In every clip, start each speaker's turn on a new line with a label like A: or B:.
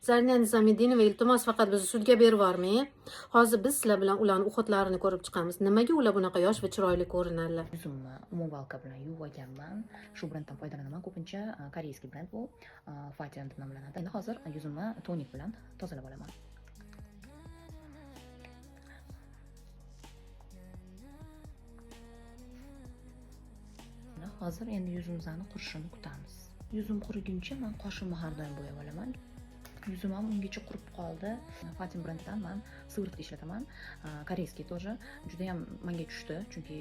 A: Zarina Nizomiddinova, iltimos faqat bizni sudga berib yubormang. Hozir biz sizlar bilan ularning o'xatlarini ko'rib chiqamiz. Nimaga ular bunaqa yosh va chiroyli ko'rinadilar?
B: Yuzimni umumvalka bilan yuvib olganman. Shu brenddan foydalanaman. Ko'pincha koreyskiy brend bu. Fatian deb nomlanadi. Endi hozir yuzimni tonik bilan tozalab olaman. Hozir endi yuzimizni qurishini kutamiz. Yuzim quriguncha men qoshimni har doim bo'yab olaman. Yuzim ham ungacha qurib qoldi. Fatian brendidan men sivritka ishlataman. Koreyskiy тоже. Juda ham menga tushdi, chunki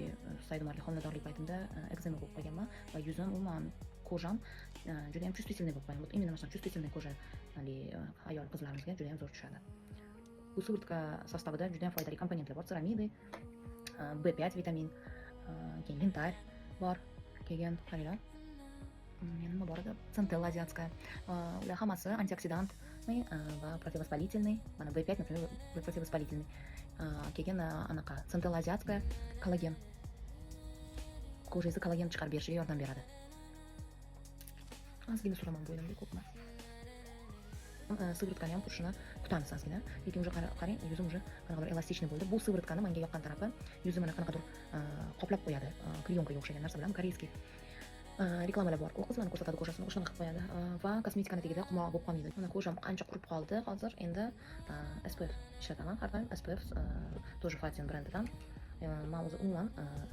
B: saydomarlik homiladorlik paytimda ekzema bo'lib qolganman va yuzim umuman kojam juda ham чувствительный bo'lib qolgan. Именно mana чувствительный koja ayol qizlarimizga juda ham zo'r tushadi. Bu sivritka sostavida juda ham foydali komponentlar bor. Ceramidy, B5 vitamin, keyin yantar bor. Keyin qaranglar. Nima bor edi? Centella азиатская. Ular hammasi antioksidant va противовоспалительный. Mana B5, например, противовоспалительный. Keyin anaqa Centella азиатская kollagen. Kojangizga kollagen chiqarib berishiga yordam beradi. Ozgina suraman bo'ynimga, ko'p emas. Sivritkani ham qurishini kutamiz ozgina. Lekin уже qarang, yuzim уже qanaqadir elastikniy bo'ldi. Bu sivritkani menga yoqqan tarafi yuzimni qanaqadir qoplab qo'yadi. Kliyonkaga o'xshagan narsa bilan koreyskiy reklamalar bor. U qizlarni ko'rsatadi kojasini, o'shani qilib qo'yadi va kosmetikani tagida qumoq bo'lib qolmaydi. Mana kojam qancha qurib qoldi. Hozir endi SPF ishlataman. Har doim SPF тоже Fatian brendidan. Men o'zi umuman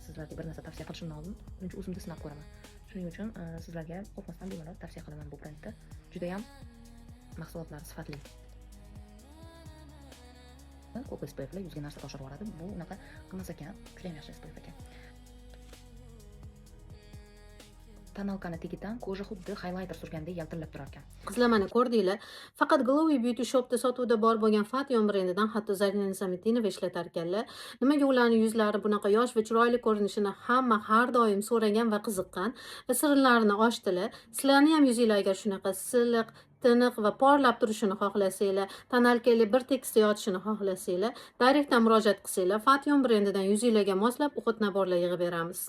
B: sizlarga bir narsa tavsiya qilishimdan oldin birinchi o'zimda sinab ko'raman. Shuning uchun sizlarga qo'rqmasdan bemalol tavsiya qilaman bu brendni. Juda ham mahsulotlari sifatli. Ko'p SPFlar yuzga narsa toshirib yuboradi. Bu unaqa qilmas ekan, juda ham yaxshi SPF ekan. Tonalkani tagidan koja xuddi highlighter surgandek yaltillab turar ekan.
A: Qizlar, mana ko'rdinglar. Faqat Glowy Beauty Shopda sotuvda bor bo'lgan Fatian brendidan hatto Zarina Nizomiddinova ishlatar ekanlar. Nimaga ularning yuzlari bunaqa yosh va chiroyli ko'rinishini hamma har doim so'ragan va qiziqqan va sirlarini ochdilar. Sizlarning ham yuzinglar agar shunaqa silliq, tiniq va porlab turishini xohlasanglar, tonalkali bir tekisda yotishini xohlasanglar, direktdan murojaat qilsanglar, Fatian brendidan yuzinglarga moslab o'xat naborlar yig'ib beramiz.